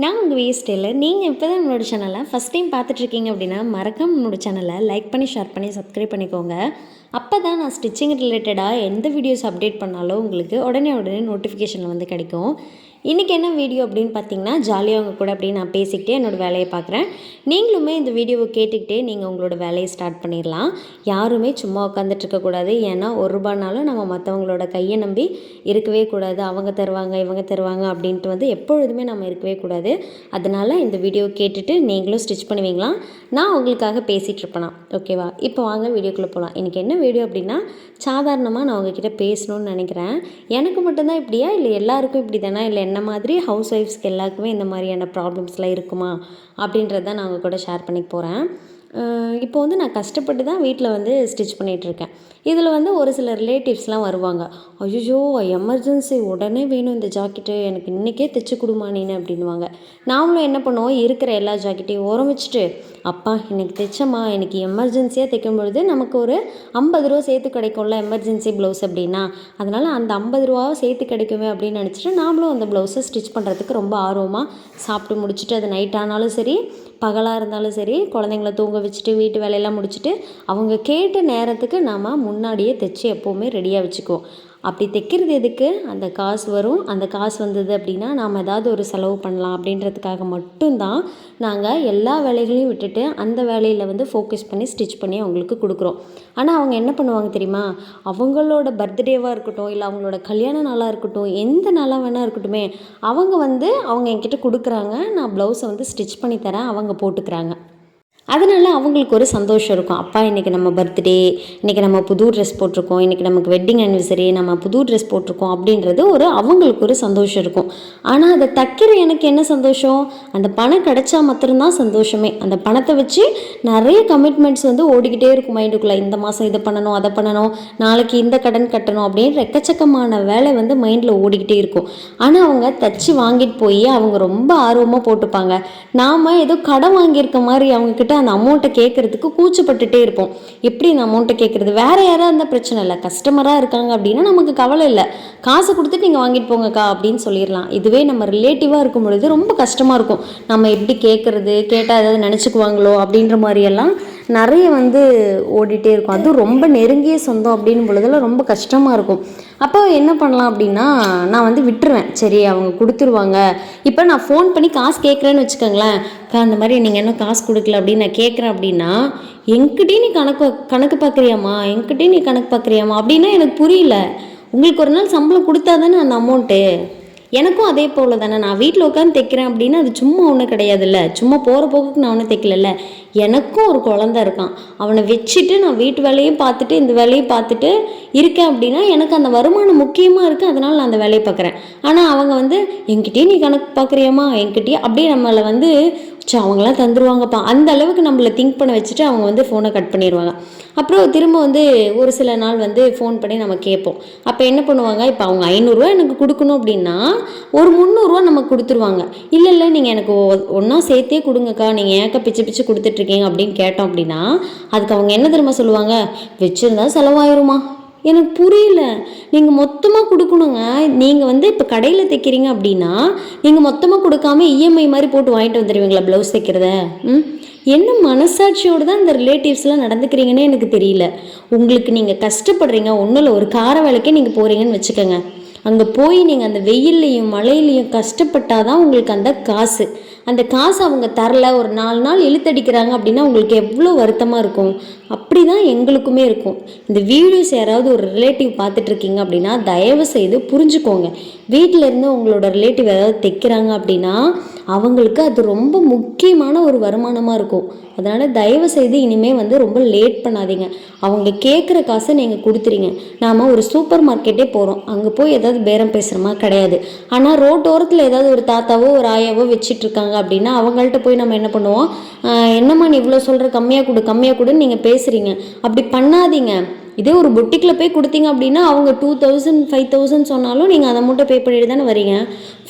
நான் உங்கள் வேஸ்ட் இல்லை. நீங்கள் இப்போ தான் நம்மளோட சேனலை ஃபஸ்ட் டைம் பார்த்துட்ருக்கீங்க அப்படின்னா மறக்காம நம்மளோட சேனலை லைக் பண்ணி ஷேர் பண்ணி சப்ஸ்கிரைப் பண்ணிக்கோங்க. அப்போ தான் நான் ஸ்டிச்சிங் ரிலேட்டடாக எந்த வீடியோஸ் அப்டேட் பண்ணாலும் உங்களுக்கு உடனே நோட்டிஃபிகேஷனில் வந்து கிடைக்கும். இன்றைக்கி என்ன வீடியோ அப்படின்னு பார்த்தீங்கன்னா, ஜாலியாக அவங்க கூட அப்படின்னு நான் பேசிக்கிட்டே என்னோடய வேலையை பார்க்குறேன். நீங்களுமே இந்த வீடியோவை கேட்டுக்கிட்டே நீங்கள் உங்களோட வேலையை ஸ்டார்ட் பண்ணிடலாம். யாருமே சும்மா உட்காந்துட்டு இருக்கக்கூடாது. ஏன்னா ₹1 நம்ம மற்றவங்களோட கையை நம்பி இருக்கவே கூடாது. அவங்க தருவாங்க இவங்க தருவாங்க அப்படின்ட்டு வந்து எப்பொழுதுமே நம்ம இருக்கவே கூடாது. அதனால் இந்த வீடியோ கேட்டுட்டு நீங்களும் ஸ்டிச் பண்ணுவீங்களா? நான் உங்களுக்காக பேசிகிட்டு இருப்பேனா? ஓகேவா? இப்போ வாங்க வீடியோக்குள்ளே போகலாம். இன்றைக்கி என்ன வீடியோ அப்படின்னா, சாதாரணமாக நான் உங்ககிட்ட பேசணும்னு நினைக்கிறேன். எனக்கு மட்டும்தான் இப்படியா, இல்லை எல்லாருக்கும் இப்படி தானே, இல்லை என்ன மாதிரி ஹவுஸ் ஒய்ஃப்ஸ்க்கு எல்லாருக்குமே இந்த மாதிரியான ப்ராப்ளம்ஸ்லாம் இருக்குமா அப்படின்றத நான் உங்கள் கூட ஷேர் பண்ணிக்க போகிறேன். இப்போ வந்து நான் கஷ்டப்பட்டு தான் வீட்டில் வந்து ஸ்டிச் பண்ணிகிட்ருக்கேன். இதில் வந்து ஒரு சில ரிலேட்டிவ்ஸ்லாம் வருவாங்க. ஐயோ, எமர்ஜென்சி உடனே வேணும் இந்த ஜாக்கெட்டு, எனக்கு இன்றைக்கே தைச்சி கொடுமா நீனு அப்படின்வாங்க. நாமளும் என்ன பண்ணுவோம், இருக்கிற எல்லா ஜாக்கெட்டையும் ஓரம் வச்சுட்டு, அப்பா இன்றைக்கி தைச்சம்மா, எனக்கு எமர்ஜென்சியாக தைக்கும் பொழுது நமக்கு ஒரு ₹50 சேர்த்து கிடைக்கும்ல எமர்ஜென்சி ப்ளவுஸ் அப்படின்னா, அதனால் அந்த ₹50 சேர்த்து கிடைக்குமே அப்படின்னு நினச்சிட்டு நாமளும் அந்த ப்ளவுஸை ஸ்டிச் பண்ணுறதுக்கு ரொம்ப ஆர்வமாக சாப்பிட்டு முடிச்சுட்டு, அது நைட் ஆனாலும் சரி பகலாக இருந்தாலும் சரி, குழந்தைங்கள தூங்க வச்சுட்டு வீட்டு வேலையெல்லாம் முடிச்சுட்டு அவங்க கேட்ட நேரத்துக்கு நாம் முன்னாடியே தைச்சி எப்போவுமே ரெடியாக வச்சுக்குவோம். அப்படி தைக்கிறது எதுக்கு? அந்த காசு வரும். அந்த காசு வந்தது அப்படின்னா நாம் ஏதாவது ஒரு செலவு பண்ணலாம் அப்படின்றதுக்காக மட்டும்தான் நாங்கள் எல்லா வேலைகளையும் விட்டுட்டு அந்த வேலையில் வந்து ஃபோக்கஸ் பண்ணி ஸ்டிச் பண்ணி அவங்களுக்கு கொடுக்குறோம். ஆனால் அவங்க என்ன பண்ணுவாங்க தெரியுமா? அவங்களோட பர்த்டேவாக இருக்கட்டும், இல்லை அவங்களோட கல்யாண நாளாக இருக்கட்டும், எந்த நாளாக வேணால் இருக்கட்டுமே, அவங்க என்கிட்ட கொடுக்குறாங்க. நான் ப்ளவுஸை வந்து ஸ்டிச் பண்ணி தரேன், அவங்க போட்டுக்கிறாங்க. அதனால் அவங்களுக்கு ஒரு சந்தோஷம் இருக்கும். அப்பா இன்றைக்கி நம்ம பர்த்டே, இன்றைக்கி நம்ம புது ட்ரெஸ் போட்டிருக்கோம், இன்றைக்கி நமக்கு வெட்டிங் ஆனிவர்சரி, நம்ம புது ட்ரெஸ் போட்டிருக்கோம் அப்படின்றது அவங்களுக்கு ஒரு சந்தோஷம் இருக்கும். ஆனால் அதை தைக்கிற எனக்கு என்ன சந்தோஷம்? அந்த பணம் கிடச்சா மாத்திரம்தான் சந்தோஷமே. அந்த பணத்தை வச்சு நிறைய கமிட்மெண்ட்ஸ் வந்து ஓடிக்கிட்டே இருக்கும் மைண்டுக்குள்ளே. இந்த மாதம் இதை பண்ணணும், அதை பண்ணணும், நாளைக்கு இந்த கடன் கட்டணும் அப்படின்ற எக்கச்சக்கமான வேலை வந்து மைண்டில் ஓடிக்கிட்டே இருக்கும். ஆனால் அவங்க தைச்சி வாங்கிட்டு போய் அவங்க ரொம்ப ஆர்வமாக போட்டுப்பாங்க. நாம் ஏதோ கடன் வாங்கியிருக்க மாதிரி அவங்கக்கிட்ட அந்த அமௌண்ட்டை கேட்குறதுக்கு கூச்சப்பட்டுட்டே இருப்போம். எப்படி இந்த அமௌண்ட்டை கேட்குறது? வேறு யாராக இருந்தால் பிரச்சனை இல்லை, கஸ்டமராக இருக்காங்க அப்படின்னா நமக்கு கவலை இல்லை, காசு கொடுத்துட்டு நீங்கள் வாங்கிட்டு போங்கக்கா அப்படின்னு சொல்லிடலாம். இதுவே நம்ம ரிலேட்டிவாக இருக்கும் பொழுது ரொம்ப கஷ்டமாக இருக்கும். நம்ம எப்படி கேட்குறது, கேட்டால் ஏதாவது நினச்சிக்குவாங்களோ அப்படின்ற மாதிரியெல்லாம் நிறைய வந்து ஓடிட்டே இருக்கும். அதுவும் ரொம்ப நெருங்கிய சொந்தம் அப்படின்னு பொழுதெல்லாம் ரொம்ப கஷ்டமாக இருக்கும். அப்போ என்ன பண்ணலாம் அப்படின்னா, நான் வந்து விட்டுருவேன். சரி அவங்க கொடுத்துருவாங்க. இப்போ நான் ஃபோன் பண்ணி காசு கேட்குறேன்னு வச்சுக்கோங்களேன், அந்த மாதிரி நீங்கள் இன்னும் காசு கொடுக்கல அப்படின்னு நான் கேட்குறேன் அப்படின்னா, என்கிட்டயும் நீ கணக்கு பார்க்குறியாம்மா, என்கிட்டயும் நீ கணக்கு பார்க்குறியாம்மா அப்படின்னா எனக்கு புரியல. உங்களுக்கு ஒரு நாள் சம்பளம் கொடுத்தா தானே அந்த அமௌண்ட்டு. எனக்கும் அதே போல் தானே, நான் வீட்டில் உட்காந்து தைக்கிறேன் அப்படின்னா அது சும்மா ஒன்றும் கிடையாதுல்ல, சும்மா போகிற போக்குக்கு நான் ஒன்றும் தைக்கலல்ல. எனக்கும் ஒரு குழந்த இருக்கான், அவனை வச்சுட்டு நான் வீட்டு வேலையும் பார்த்துட்டு இந்த வேலையும் பார்த்துட்டு இருக்கேன் அப்படின்னா எனக்கு அந்த வருமானம் முக்கியமாக இருக்குது. அதனால் நான் அந்த வேலையை பார்க்குறேன். ஆனால் அவங்க வந்து என்கிட்டயே நீ கணக்கு பார்க்குறியாம்மா, என்கிட்டயே அப்படியே நம்மளை வந்து அவங்களாம் தந்துருவாங்கப்பா அந்த அளவுக்கு நம்மளை திங்க் பண்ண வச்சுட்டு அவங்க வந்து ஃபோனை கட் பண்ணிடுவாங்க. அப்புறம் திரும்ப வந்து ஒரு சில நாள் வந்து ஃபோன் பண்ணி நம்ம கேட்போம். அப்போ என்ன பண்ணுவாங்க, இப்போ அவங்க ₹500 எனக்கு கொடுக்கணும் அப்படின்னா ஒரு ₹300 நமக்கு கொடுத்துருவாங்க. இல்லை நீங்கள் எனக்கு ஒன்றா சேர்த்தே கொடுங்கக்கா, நீங்கள் ஏக்கா பிச்சு பிச்சு கொடுத்துட்ருக்கீங்க அப்படின்னு கேட்டோம் அப்படின்னா அதுக்கு அவங்க என்ன தெரியுமா சொல்லுவாங்க? வச்சுருந்தா செலவாயிருமா. எனக்கு புரியல. நீங்கள் மொத்தமாக கொடுக்கணுங்க. நீங்கள் வந்து இப்போ கடையில் தைக்கிறீங்க அப்படின்னா நீங்கள் மொத்தமாக கொடுக்காம இஎம்ஐ மாதிரி போட்டு வாங்கிட்டு வந்துடுவீங்களா ப்ளவுஸ் தைக்கிறத? என்ன மனசாட்சியோடு தான் இந்த ரிலேட்டிவ்ஸ்லாம் நடந்துக்கிறீங்கன்னு எனக்கு தெரியல. உங்களுக்கு நீங்கள் கஷ்டப்படுறீங்க, ஒன்றும் இல்லை, ஒரு கார வேலைக்கே நீங்கள் போகிறீங்கன்னு வச்சுக்கோங்க. அங்கே போய் நீங்கள் அந்த வெயில்லையும் மழையிலையும் கஷ்டப்பட்டால் தான் உங்களுக்கு அந்த காசு அவங்க தரல, ஒரு 4 நாள் இழுத்தடிக்கிறாங்க அப்படின்னா உங்களுக்கு எவ்வளோ வருத்தமாக இருக்கும். அப்படி தான் எங்களுக்குமே இருக்கும். இந்த வீடியோஸ் யாராவது ஒரு ரிலேட்டிவ் பார்த்துட்ருக்கீங்க அப்படின்னா தயவு செய்து புரிஞ்சுக்கோங்க. வீட்டிலேருந்து உங்களோட ரிலேட்டிவ் ஏதாவது தைக்கிறாங்க அப்படின்னா அவங்களுக்கு அது ரொம்ப முக்கியமான ஒரு வருமானமாக இருக்கும். அதனால் தயவு செய்து இனிமேல் வந்து ரொம்ப லேட் பண்ணாதீங்க. அவங்க கேட்குற காசை நீங்கள் கொடுத்துறீங்க. நாம் ஒரு சூப்பர் மார்க்கெட்டே போகிறோம், அங்கே போய் ஏதாவது பேரம் பேசுகிறோமா? கிடையாது. ஆனால் ரோட்டோரத்தில் ஏதாவது ஒரு தாத்தாவோ ஒரு ஆயாவோ வச்சிட்ருக்காங்க அப்படின்னா அவங்கள்ட்ட போய் நம்ம என்ன பண்ணுவோம், என்னம்மா நீ இவ்வளோ சொல்கிற, கம்மியாக கொடுன்னு நீங்கள் பேசுகிறீங்க. அப்படி பண்ணாதீங்க. இதே ஒரு பொட்டிக்கில் போய் கொடுத்தீங்க அப்படின்னா அவங்க 2000 5000 சொன்னாலும் நீங்கள் அதை மட்டும் பே பண்ணிட்டு தானே வரீங்க.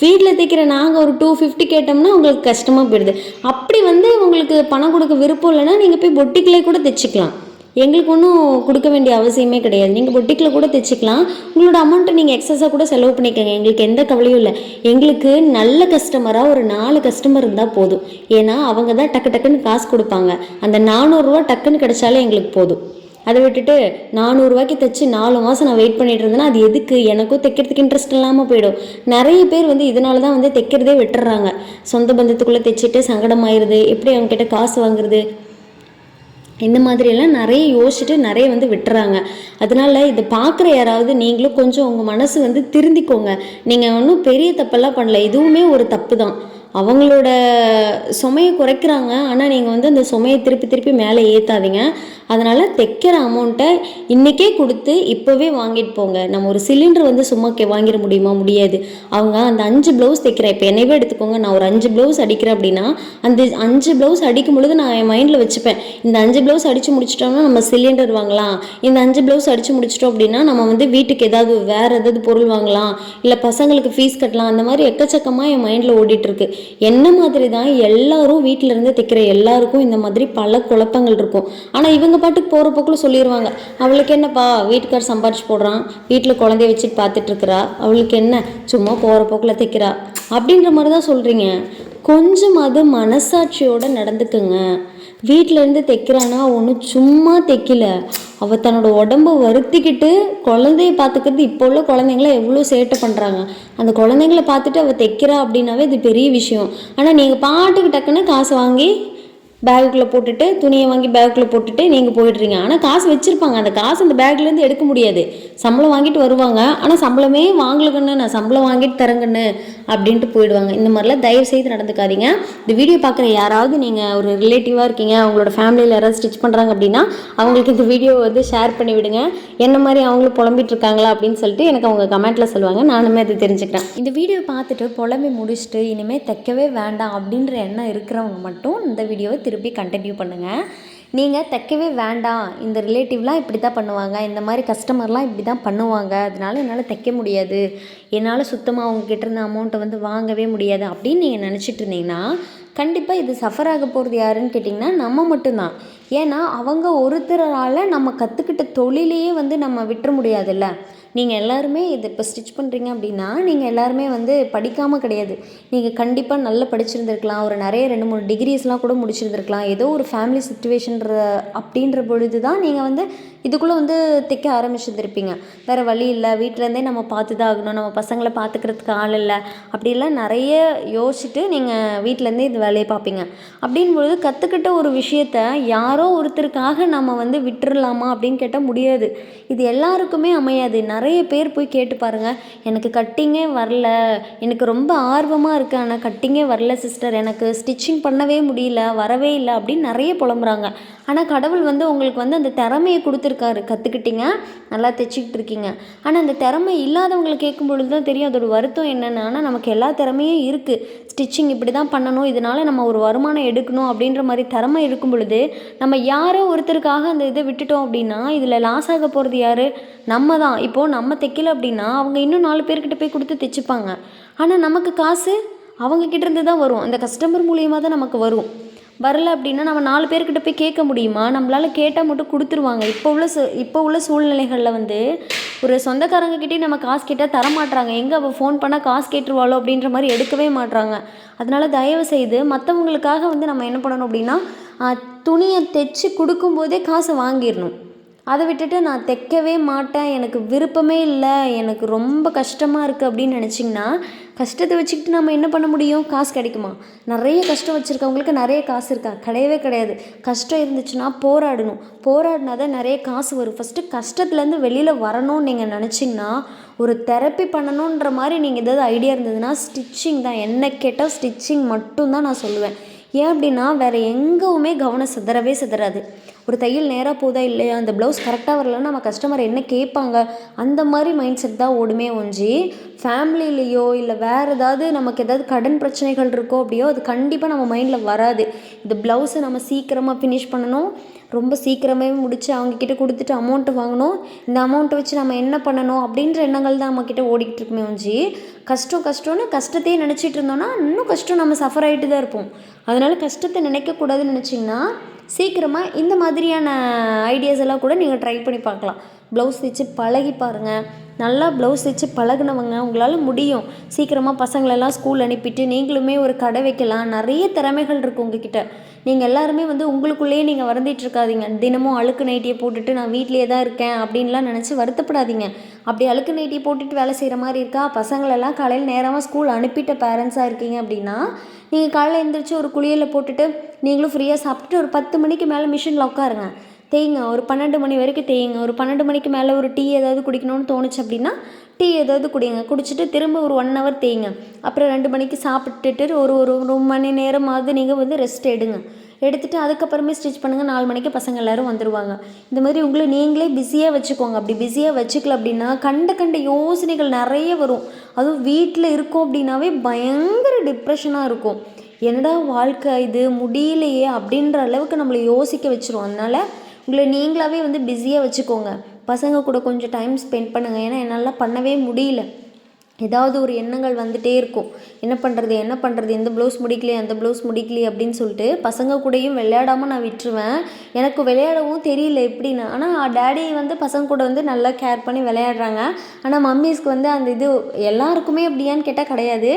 வீட்டில் தைக்கிற நாங்கள் ஒரு 250 கேட்டோம்னா உங்களுக்கு கஷ்டமாக போயிடுது. அப்படி வந்து உங்களுக்கு பணம் கொடுக்க விருப்பம் இல்லைன்னா நீங்கள் போய் பொட்டிக்கிலே கூட தைச்சிக்கலாம். எங்களுக்கு ஒன்றும் கொடுக்க வேண்டிய அவசியமே கிடையாது. நீங்கள் பொட்டிக்கில் கூட தைச்சிக்கலாம். உங்களோட அமௌண்ட்டை நீங்கள் எக்ஸஸாக கூட செலவு பண்ணிக்கோங்க. எங்களுக்கு எந்த கவலையும் இல்லை. எங்களுக்கு நல்ல கஸ்டமராக ஒரு 4 கஸ்டமர் இருந்தால் போதும். ஏன்னா அவங்க தான் டக்கு டக்குன்னு காசு கொடுப்பாங்க. அந்த 400 ரூபா டக்குன்னு கிடைச்சாலே எங்களுக்கு போதும். அதை விட்டுட்டு 400 ரூபாய்க்கு தைச்சி 4 மாதம் நான் வெயிட் பண்ணிட்டு இருந்தேன்னா அது எதுக்கு? எனக்கும் தைக்கிறதுக்கு இன்ட்ரெஸ்ட் இல்லாமல் போயிடும். நிறைய பேர் இதனால தான் தைக்கிறதே விட்டுறாங்க. சொந்த பந்தத்துக்குள்ளே தைச்சிட்டு சங்கடமாயிருது, எப்படி அவங்ககிட்ட காசு வாங்குறது, இந்த மாதிரியெல்லாம் நிறைய யோசிச்சுட்டு நிறைய விட்டுறாங்க. அதனால இதை பார்க்குற யாராவது நீங்களும் கொஞ்சம் உங்கள் மனசு திருந்திக்கோங்க. நீங்கள் ஒன்றும் பெரிய தப்பெல்லாம் பண்ணல, இதுவுமே ஒரு தப்பு தான். அவங்களோட சுமையை குறைக்கிறாங்க, ஆனால் நீங்கள் அந்த சுமையை திருப்பி திருப்பி மேலே ஏற்றாதீங்க. அதனால் தைக்கிற அமௌண்ட்டை இன்றைக்கே கொடுத்து இப்போவே வாங்கிட்டு போங்க. நம்ம ஒரு சிலிண்டர் சும்மா வாங்கிட முடியுமா? முடியாது. அவங்க அந்த 5 ப்ளவுஸ் தைக்கிறேன், இப்போ என்னையவே எடுத்துக்கோங்க. நான் ஒரு 5 ப்ளவுஸ் அடிக்கிறேன் அப்படின்னா அந்த 5 ப்ளவுஸ் அடிக்கும் பொழுது நான் என் மைண்டில் வச்சுப்பேன், இந்த 5 ப்ளவுஸ் அடித்து முடிச்சிட்டோம்னா நம்ம சிலிண்டர் வாங்கலாம், இந்த 5 ப்ளவுஸ் அடித்து முடிச்சிட்டோம் அப்படின்னா நம்ம வீட்டுக்கு ஏதாவது வேறு ஏதாவது பொருள் வாங்கலாம், இல்லை பசங்களுக்கு ஃபீஸ் கட்டலாம். அந்த மாதிரி எக்கச்சக்கமாக என் மைண்டில் ஓடிட்டுருக்கு. என்ன மாதிரி தான் எல்லாரும் வீட்டிலேருந்து தைக்கிற எல்லாருக்கும் இந்த மாதிரி பல குழப்பங்கள் இருக்கும். ஆனால் இவங்க பாட்டுக்கு போகிற போக்கில் சொல்லிடுவாங்க, அவளுக்கு என்னப்பா வீட்டுக்கார் சம்பாரிச்சு போடுறான், வீட்டில் குழந்தைய வச்சுட்டு பார்த்துட்ருக்குறா, அவளுக்கு என்ன சும்மா போகிற போக்கில் தைக்கிறா அப்படின்ற மாதிரி தான் சொல்கிறீங்க. கொஞ்சம் அது மனசாட்சியோடு நடந்துக்குங்க. வீட்டிலேருந்து தைக்கிறானா ஒன்றும் சும்மா தைக்கல, அவள் தன்னோட உடம்பை வருத்திக்கிட்டு குழந்தைய பார்த்துக்கிறது. இப்போ உள்ள குழந்தைங்களாம் எவ்வளோ சேட்டை பண்ணுறாங்க. அந்த குழந்தைங்கள பார்த்துட்டு அவள் தைக்கிறா அப்படின்னாவே இது பெரிய விஷயம். ஆனால் நீங்கள் பாட்டுக்கு டக்குன்னு காசு வாங்கி பேக்குள்ளே போட்டுட்டு, துணியை வாங்கி பேக்குள்ளே போட்டுட்டு நீங்கள் போயிடுறீங்க. ஆனால் காசு வச்சுருப்பாங்க, அந்த காசு அந்த பேக்லேருந்து எடுக்க முடியாது. சம்பளம் வாங்கிட்டு வருவாங்க, ஆனால் சம்பளமே வாங்கலங்கன்னு, நான் சம்பளம் வாங்கிட்டு தரங்கன்னு அப்படின்ட்டு போயிடுவாங்க. இந்த மாதிரிலாம் தயவு செய்து நடந்துக்காதீங்க. இந்த வீடியோ பார்க்குற யாராவது நீங்கள் ஒரு ரிலேட்டிவாக இருக்கீங்க, அவங்களோட ஃபேமிலியில் யாராவது ஸ்டிச் பண்ணுறாங்க அப்படின்னா அவங்களுக்கு இந்த வீடியோ ஷேர் பண்ணி விடுங்க. என்ன மாதிரி அவங்களும் புலம்பிட்டு இருக்காங்களா அப்படின்னு சொல்லிட்டு எனக்கு அவங்க கமெண்ட்டில் சொல்லுவாங்க, நானுமே அதை தெரிஞ்சுக்கிறேன். இந்த வீடியோ பார்த்துட்டு புலம்பி முடிச்சுட்டு இனிமேல் தைக்கவே வேண்டாம் அப்படின்ற எண்ணம் இருக்கிறவங்க மட்டும் இந்த வீடியோவை திருப்பி கண்டினியூ பண்ணுங்கள். நீங்கள் தைக்கவே வேண்டாம், இந்த ரிலேட்டிவ்லாம் இப்படி தான் பண்ணுவாங்க, இந்த மாதிரி கஸ்டமர்லாம் இப்படி தான் பண்ணுவாங்க, அதனால என்னால் தைக்க முடியாது, என்னால் சுத்தமாக அவங்கக்கிட்ட இருந்த அமௌண்ட்டை வாங்கவே முடியாது அப்படின்னு நீங்கள் நினச்சிட்டு இருந்தீங்கன்னா கண்டிப்பாக இது சஃபர் ஆக போகிறது யாருன்னு கேட்டிங்கன்னா நம்ம மட்டும்தான். ஏன்னா அவங்க ஒருத்தரால் நம்ம கற்றுக்கிட்ட தொழிலையே நம்ம விட்டுற முடியாதுல்ல. நீங்கள் எல்லாருமே இது இப்போ ஸ்டிச் பண்ணுறீங்க அப்படின்னா நீங்கள் எல்லாருமே படிக்காமல் கிடையாது. நீங்கள் கண்டிப்பாக நல்லா படிச்சிருந்துருக்கலாம், ஒரு நிறைய 2-3 டிகிரிஸ்லாம் கூட முடிச்சிருந்துருக்கலாம். ஏதோ ஒரு ஃபேமிலி சிச்சுவேஷன்ற அப்படின்ற பொழுது தான் நீங்கள் இதுக்குள்ளே தைக்க ஆரம்பிச்சிருந்துருப்பீங்க. வேறு வழி இல்லை, வீட்டிலேருந்தே நம்ம பார்த்து தான் ஆகணும், நம்ம பசங்களை பார்த்துக்கிறதுக்கு ஆள் இல்லை, அப்படிலாம் நிறைய யோசிச்சுட்டு நீங்கள் வீட்டிலேருந்தே இது வேலையை பார்ப்பீங்க. அப்படின்பொழுது கற்றுக்கிட்ட ஒரு விஷயத்த யாரோ ஒருத்தருக்காக நம்ம விட்டுறலாமா அப்படின்னு கேட்டால் முடியாது. இது எல்லாருக்குமே அமையாது. நிறைய பேர் போய் கேட்டு பாருங்கள், எனக்கு கட்டிங்கே வரல, எனக்கு ரொம்ப ஆர்வமாக இருக்குது ஆனால் கட்டிங்கே வரல சிஸ்டர், எனக்கு ஸ்டிச்சிங் பண்ணவே முடியல, வரவே இல்லை அப்படின்னு நிறைய புலம்புறாங்க. ஆனால் கடவுள் உங்களுக்கு அந்த திறமையை கொடுத்துருக்காரு, கற்றுக்கிட்டீங்க, நல்லா தைச்சிக்கிட்டு இருக்கீங்க. ஆனால் அந்த திறமை இல்லாதவங்களை கேட்கும் பொழுது தான் தெரியும் அதோட வருத்தம் என்னென்னு. ஆனால் நமக்கு எல்லா திறமையும் இருக்குது, ஸ்டிச்சிங் இப்படி தான் பண்ணணும், இதனால் நம்ம ஒரு வருமானம் எடுக்கணும் அப்படின்ற மாதிரி திறமை இருக்கும் பொழுது நம்ம யாரோ ஒருத்தருக்காக அந்த இதை விட்டுட்டோம் அப்படின்னா இதில் லாஸ் ஆக போகிறது யார்? நம்ம தான். இப்போது நம்ம தைக்கல அப்படின்னா அவங்க இன்னும் 4 பேர்கிட்ட போய் கொடுத்து தைச்சிப்பாங்க. ஆனால் நமக்கு காசு அவங்கக்கிட்ட இருந்து தான் வரும், அந்த கஸ்டமர் மூலியமாக தான் நமக்கு வரும். வரல அப்படின்னா நம்ம 4 பேர்கிட்ட போய் கேட்க முடியுமா? நம்மளால் கேட்டால் மட்டும் கொடுத்துருவாங்க. இப்போ உள்ள சூழ்நிலைகளில் ஒரு சொந்தக்காரங்கக்கிட்டே நம்ம காசு கேட்டால் தரமாட்டுறாங்க. எங்கே அவள் ஃபோன் பண்ணால் காசு கேட்டுருவாளோ அப்படின்ற மாதிரி எடுக்கவே மாட்டுறாங்க. அதனால் தயவு செய்து மற்றவங்களுக்காக நம்ம என்ன பண்ணணும் அப்படின்னா துணியை தைச்சி கொடுக்கும்போதே காசை வாங்கிடணும். அதை விட்டுட்டு நான் தைக்கவே மாட்டேன், எனக்கு விருப்பமே இல்லை, எனக்கு ரொம்ப கஷ்டமாக இருக்குது அப்படின்னு நினச்சிங்கன்னா கஷ்டத்தை வச்சுக்கிட்டு நம்ம என்ன பண்ண முடியும்? காசு கிடைக்குமா? நிறைய கஷ்டம் வச்சுருக்கவங்களுக்கு நிறைய காசு இருக்கா? கிடையவே கிடையாது. கஷ்டம் இருந்துச்சுன்னா போராடணும், போராடினா தான் நிறைய காசு வரும். ஃபஸ்ட்டு கஷ்டத்துலேருந்து வெளியில் வரணும்னு நீங்கள் நினச்சிங்கன்னா ஒரு தெரப்பி பண்ணணுன்ற மாதிரி நீங்கள் ஏதாவது ஐடியா இருந்ததுன்னா ஸ்டிச்சிங் தான். என்ன கேட்டால் ஸ்டிச்சிங் மட்டும்தான் நான் சொல்லுவேன். ஏன் அப்படின்னா வேறு எங்கேவுமே கவனம் சிதறாது. ஒரு தையல் நேராக போதா இல்லையா, அந்த ப்ளவுஸ் கரெக்டாக வரலன்னா நம்ம கஸ்டமர் என்ன கேட்பாங்க, அந்த மாதிரி மைண்ட் செட் தான் ஓடுமே ஒஞ்சி ஃபேமிலிலேயோ இல்லை வேறு ஏதாவது நமக்கு ஏதாவது கடன் பிரச்சனைகள் இருக்கோ அப்படியோ அது கண்டிப்பாக நம்ம மைண்டில் வராது. இந்த ப்ளவுஸை நம்ம சீக்கிரமாக ஃபினிஷ் பண்ணணும், ரொம்ப சீக்கிரமே முடித்து அவங்கக்கிட்ட கொடுத்துட்டு அமௌண்ட்டு வாங்கணும், இந்த அமௌண்ட்டை வச்சு நம்ம என்ன பண்ணணும் அப்படின்ற எண்ணங்கள் தான் நம்மக்கிட்ட ஓடிக்கிட்டு இருக்குமே ஒழிஞ்சி, கஷ்டம் கஷ்டம்னு கஷ்டத்தையே நினச்சிட்டு இருந்தோன்னா இன்னும் கஷ்டம் நம்ம சஃபர் ஆகிட்டு தான் இருப்போம். அதனால் கஷ்டத்தை நினைக்கக்கூடாதுன்னு நினச்சிங்கன்னா சீக்கிரமாக இந்த மாதிரியான ஐடியாஸ் எல்லாம் கூட நீங்கள் ட்ரை பண்ணி பார்க்கலாம். ப்ளவுஸ் தைச்சு பழகி பாருங்கள். நல்லா ப்ளவுஸ் தைச்சு பழகுனவங்க உங்களால் முடியும். சீக்கிரமாக பசங்களெல்லாம் ஸ்கூல் அனுப்பிட்டு நீங்களுமே ஒரு கடை வைக்கலாம். நிறைய திறமைகள் இருக்குது உங்ககிட்ட. நீங்கள் எல்லாருமே வந்து உங்களுக்குள்ளேயே நீங்கள் வருந்திட்டு இருக்காதீங்க. தினமும் அழுக்கு நைட்டியை போட்டுட்டு நான் வீட்டிலேயே தான் இருக்கேன் அப்படின்லாம் நினச்சி வருத்தப்படாதீங்க. அப்படி அழுக்கு நைட்டியை போட்டுட்டு வேலை செய்கிற மாதிரி இருக்கா, பசங்களெல்லாம் காலையில் நேரமாக ஸ்கூல் அனுப்பிட்ட பேரண்ட்ஸாக இருக்கீங்க அப்படின்னா நீங்கள் காலையில் எழுந்திரிச்சு ஒரு குளியலை போட்டுட்டு நீங்களும் ஃப்ரீயாக சாப்பிட்டுட்டு ஒரு 10 மணிக்கு மேலே மிஷினில் உட்காருங்க. தேய்ங்க. ஒரு 12 மணி வரைக்கும் தேய்ங்க. ஒரு 12 மணிக்கு மேலே ஒரு டீ ஏதாவது குடிக்கணும்னு தோணுச்சு அப்படின்னா டீ ஏதாவது குடிங்க. குடிச்சிட்டு திரும்ப ஒரு 1 ஹவர் தேய்ங்க. அப்புறம் 2 மணிக்கு சாப்பிட்டுட்டு ஒரு ஒரு மணி நேரமாவது நீங்கள் வந்து ரெஸ்ட் எடுங்க. எடுத்துகிட்டு அதுக்கப்புறமே ஸ்டிச் பண்ணுங்கள். 4 மணிக்கு பசங்க எல்லோரும் வந்துடுவாங்க. இந்த மாதிரி உங்களை நீங்களே பிஸியாக வச்சுக்கோங்க. அப்படி பிஸியாக வச்சுக்கல அப்படின்னா கண்ட யோசனைகள் நிறைய வரும். அதுவும் வீட்டில் இருக்கோம் அப்படின்னாவே பயங்கர டிப்ரெஷனாக இருக்கும். என்னடா வாழ்க்கை இது, முடியலையே அப்படின்ற அளவுக்கு நம்மளை யோசிக்க வச்சிரும். அதனால் உங்களை நீங்களாகவே வந்து பிஸியாக வச்சுக்கோங்க. பசங்க கூட கொஞ்சம் டைம் ஸ்பெண்ட் பண்ணுங்கள். ஏன்னா என்னால் பண்ணவே முடியல. ஏதாவது ஒரு எண்ணங்கள் வந்துகிட்டே இருக்கும். என்ன பண்ணுறது, இந்த ப்ளவுஸ் முடிக்கலையே, அந்த ப்ளவுஸ் முடிக்கலையே அப்படின்னு சொல்லிட்டு பசங்க கூடயும் விளையாடாமல் நான் விட்டுருவேன். எனக்கு விளையாடவும் தெரியல எப்படின்னு. ஆனால் டேடி வந்து பசங்க கூட வந்து நல்லா கேர் பண்ணி விளையாடுறாங்க. ஆனால் மம்மீஸ்க்கு வந்து அந்த இது எல்லாருக்குமே அப்படியான்னு கேட்டால் கிடையாது.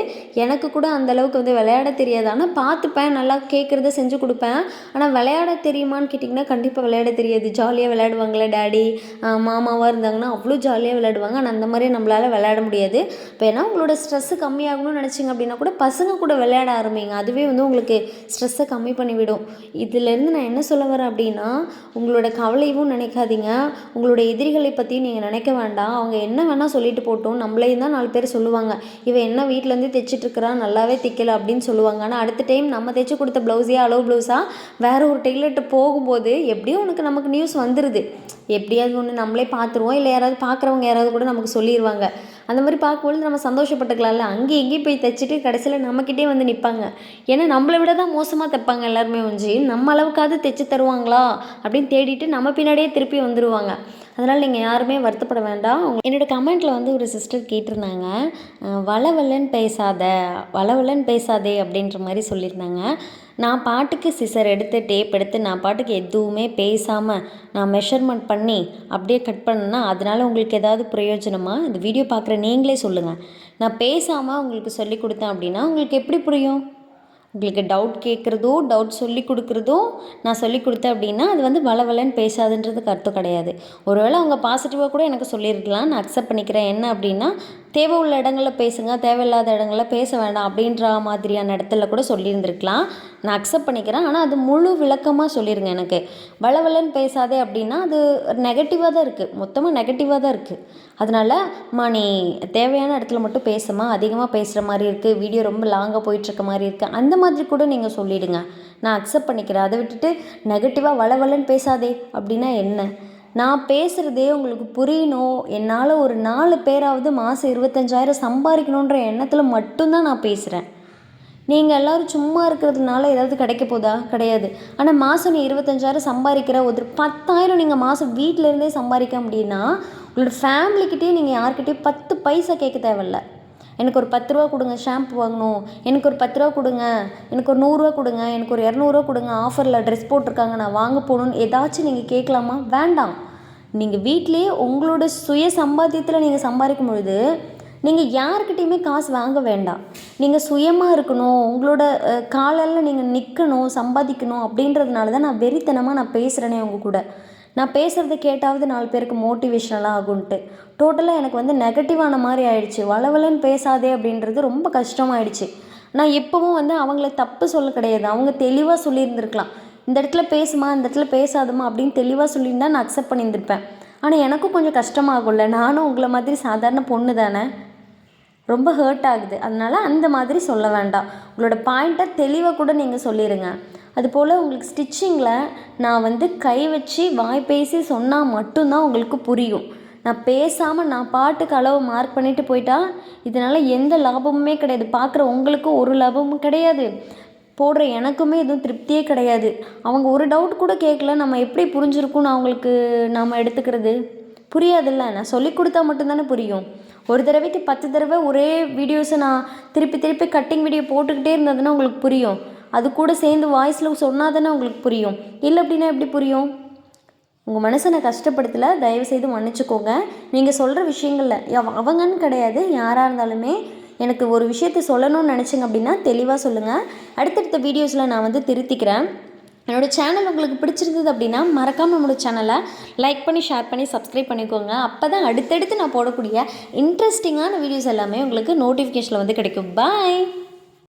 எனக்கு கூட அந்தளவுக்கு வந்து விளையாட தெரியாது. ஆனால் பார்த்துப்பேன், நல்லா கேட்குறத செஞ்சு கொடுப்பேன். ஆனால் விளையாட தெரியுமான்னு கேட்டிங்கன்னா கண்டிப்பாக விளையாட தெரியாது. ஜாலியாக விளையாடுவாங்களே டேடி மாமாவாக இருந்தாங்கன்னா அவ்வளோ ஜாலியாக விளையாடுவாங்க. ஆனால் அந்த மாதிரி நம்மளால் விளையாட முடியாது. இப்போ ஏன்னா உங்களோட ஸ்ட்ரெஸ்ஸு கம்மியாகணும்னு நினச்சிங்க அப்படின்னா கூட பசங்க கூட விளையாட ஆரம்பிங்க. அதுவே வந்து உங்களுக்கு ஸ்ட்ரெஸ்ஸை கம்மி பண்ணிவிடும். இதிலேருந்து நான் என்ன சொல்ல வரேன் அப்படின்னா, உங்களோட கவலையும் நினைக்காதீங்க. உங்களோட எதிரிகளை பற்றியும் நீங்கள் நினைக்க வேண்டாம். அவங்க என்ன வேணால் சொல்லிட்டு போட்டோம், நம்மளையும் தான் 4 பேர் சொல்லுவாங்க. இவன் என்ன வீட்டிலேருந்து தைச்சிட்ருக்கிறான், நல்லாவே தைக்கல அப்படின்னு சொல்லுவாங்க. ஆனால் அடுத்த டைம் நம்ம தைச்சி கொடுத்த ப்ளவுஸே அளவு ப்ளவுஸாக வேறு ஒரு டெய்லர்கிட்ட போகும்போது எப்படியும் நமக்கு நியூஸ் வந்துடுது. எப்படியாவது ஒன்று நம்மளே பார்த்துருவோம், இல்லை யாராவது பார்க்குறவங்க யாராவது கூட நமக்கு சொல்லிடுவாங்க. அந்த மாதிரி பார்க்கும்பொழுது நம்ம சந்தோஷப்பட்டுக்கலாம்ல. அங்கேயும் இங்கேயும் போய் தைச்சிட்டு கடைசியில் நம்மக்கிட்டே வந்து நிற்பாங்க. ஏன்னா நம்மளை விட தான் மோசமாக தைப்பாங்க எல்லாருமே ஒஞ்சி. நம்ம அளவுக்காவது தைச்சி தருவாங்களா அப்படின்னு தேடிட்டு நம்ம பின்னாடியே திருப்பி வந்துடுவாங்க. அதனால் நீங்கள் யாருமே வருத்தப்பட வேண்டாம். என்னோடய கமெண்ட்டில் வந்து ஒரு சிஸ்டர் கேட்டிருந்தாங்க, வளவலன்னு பேசாதே அப்படின்ற மாதிரி சொல்லியிருந்தாங்க. நான் பாட்டுக்கு சிசர் எடுத்து டேப் எடுத்து நான் பாட்டுக்கு எதுவுமே பேசாமல் நான் மெஷர்மெண்ட் பண்ணி அப்படியே கட் பண்ணேன்னா அதனால் உங்களுக்கு ஏதாவது பிரயோஜனமா? இந்த வீடியோ பார்க்குற நீங்களே சொல்லுங்கள். நான் பேசாமல் உங்களுக்கு சொல்லி கொடுத்தேன் அப்படின்னா உங்களுக்கு எப்படி புரியும்? உங்களுக்கு டவுட் கேட்குறதோ டவுட் சொல்லி கொடுக்குறதோ நான் சொல்லி கொடுத்தேன் அப்படின்னா அது வந்து வளவலன்னு பேசாதுன்றதுக்கு அர்த்தம் கிடையாது. ஒருவேளை அவங்க பாசிட்டிவாக கூட எனக்கு சொல்லியிருக்கலாம், நான் அக்செப்ட் பண்ணிக்கிறேன். என்ன அப்படின்னா தேவை உள்ள இடங்களில் பேசுங்க, தேவையில்லாத இடங்களில் பேச வேண்டாம் அப்படின்ற மாதிரியான இடத்துல கூட சொல்லியிருந்துருக்கலாம். நான் அக்செப்ட் பண்ணிக்கிறேன். ஆனால் அது முழு விளக்கமாக சொல்லிடுங்க. எனக்கு வளவலன்னு பேசாதே அப்படின்னா அது நெகட்டிவாக தான் இருக்குது, மொத்தமாக நெகட்டிவாக தான் இருக்குது. அதனால் நீ தேவையான இடத்துல மட்டும் பேசுமா, அதிகமாக பேசுகிற மாதிரி இருக்குது, வீடியோ ரொம்ப லாங்காக போயிட்டுருக்க மாதிரி இருக்குது, அந்த மாதிரி கூட நீங்கள் சொல்லிவிடுங்க. நான் அக்செப்ட் பண்ணிக்கிறேன். அதை விட்டுட்டு நெகட்டிவாக வளவலன்னு பேசாதே அப்படின்னா என்ன? நான் பேசுகிறதே உங்களுக்கு புரியணும். என்னால் ஒரு 4 பேராவது மாதம் 25,000 சம்பாதிக்கணுன்ற எண்ணத்தில் மட்டும்தான் நான் பேசுகிறேன். நீங்கள் எல்லோரும் சும்மா இருக்கிறதுனால ஏதாவது கிடைக்க போதா? கிடையாது. ஆனால் மாதம் நீ 25,000 சம்பாதிக்கிற ஒரு 10,000 நீங்கள் மாதம் வீட்டிலேருந்தே சம்பாதிக்க முடியும்னா உங்களோட ஃபேமிலிக்கிட்டே நீங்கள் யார்கிட்டையும் 10 பைசா கேட்க தேவையில்ல. எனக்கு ஒரு 10 ரூபா கொடுங்க, ஷாம்பு வாங்கணும், எனக்கு ஒரு 10 ரூபா கொடுங்க, எனக்கு ஒரு 100 ரூபா கொடுங்க, எனக்கு ஒரு 200 ரூபா கொடுங்க, ஆஃபரில் ட்ரெஸ் போட்டிருக்காங்க நான் வாங்க போகணுன்னு ஏதாச்சும் நீங்கள் கேட்கலாமா? வேண்டாம். நீங்கள் வீட்டிலேயே உங்களோட சுய சம்பாத்தியத்தில் நீங்கள் சம்பாதிக்கும் பொழுது நீங்கள் யார்கிட்டையுமே காசு வாங்க வேண்டாம். நீங்கள் சுயமாக இருக்கணும், உங்களோட காலால் நீங்கள் நிற்கணும், சம்பாதிக்கணும் அப்படின்றதுனால தான் நான் வெறித்தனமாக நான் பேசுகிறேனே உங்கள் கூட. நான் பேசுகிறத கேட்டாவது 4 பேருக்கு மோட்டிவேஷனலாக ஆகுன்ட்டு. டோட்டலாக எனக்கு வந்து நெகட்டிவான மாதிரி ஆயிடுச்சு. வளவலன்னு பேசாதே அப்படின்றது ரொம்ப கஷ்டமாயிடுச்சு. நான் எப்போவும் வந்து அவங்கள தப்பு சொல்ல கிடையாது, அவங்க தெளிவாக சொல்லியிருந்துருக்கலாம். இந்த இடத்துல பேசுமா, இந்த இடத்துல பேசாதுமா அப்படின்னு தெளிவாக சொல்லியிருந்தா நான் அக்செப்ட் பண்ணியிருந்திருப்பேன். ஆனால் எனக்கும் கொஞ்சம் கஷ்டமாகும்ல, நானும் உங்களை மாதிரி சாதாரண பொண்ணு தானே, ரொம்ப ஹர்ட் ஆகுது. அதனால் அந்த மாதிரி சொல்ல வேண்டாம். உங்களோட பாயிண்ட்டை தெளிவாக கூட நீங்கள் சொல்லிடுங்க. அதுபோல் உங்களுக்கு ஸ்டிச்சிங்கில் நான் வந்து கை வச்சு வாய் பேசி சொன்னால் மட்டும்தான் உங்களுக்கு புரியும். நான் பேசாமல் நான் பாட்டுக்கு அளவு மார்க் பண்ணிவிட்டு போயிட்டா இதனால் எந்த லாபமுமே கிடையாது. பார்க்குற உங்களுக்கும் ஒரு லாபமும் கிடையாது, போடுற எனக்குமே எதுவும் திருப்தியே கிடையாது. அவங்க ஒரு டவுட் கூட கேட்கல, நம்ம எப்படி புரிஞ்சிருக்கும்னு அவங்களுக்கு நம்ம எடுத்துக்கிறது? புரியாதுல்ல. நான் சொல்லிக் கொடுத்தா மட்டும்தானே புரியும். ஒரு தடவைக்கு 10 தடவை ஒரே வீடியோஸை நான் திருப்பி திருப்பி கட்டிங் வீடியோ போட்டுக்கிட்டே இருந்ததுன்னா உங்களுக்கு புரியும். அது கூட சேர்ந்து வாய்ஸில் சொன்னால் தானே உங்களுக்கு புரியும். இல்லை அப்படின்னா எப்படி புரியும்? உங்கள் மனசை நான் கஷ்டப்படுத்தலை, தயவுசெய்து மன்னிச்சுக்கோங்க. நீங்கள் சொல்கிற விஷயங்களில் அவங்கன்னு கிடையாது, யாராக இருந்தாலுமே எனக்கு ஒரு விஷயத்தை சொல்லணும்னு நினச்சிங்க அப்படின்னா தெளிவாக சொல்லுங்கள். அடுத்தடுத்த வீடியோஸில் நான் திருத்திக்கிறேன். என்னோடய சேனல் உங்களுக்கு பிடிச்சிருந்தது அப்படின்னா மறக்காமல் நம்மளோட சேனலை லைக் பண்ணி, ஷேர் பண்ணி, சப்ஸ்கிரைப் பண்ணிக்கோங்க. அப்போ தான் அடுத்தடுத்து நான் போடக்கூடிய இன்ட்ரெஸ்டிங்கான வீடியோஸ் எல்லாமே உங்களுக்கு நோட்டிஃபிகேஷனில் கிடைக்கும். பாய்.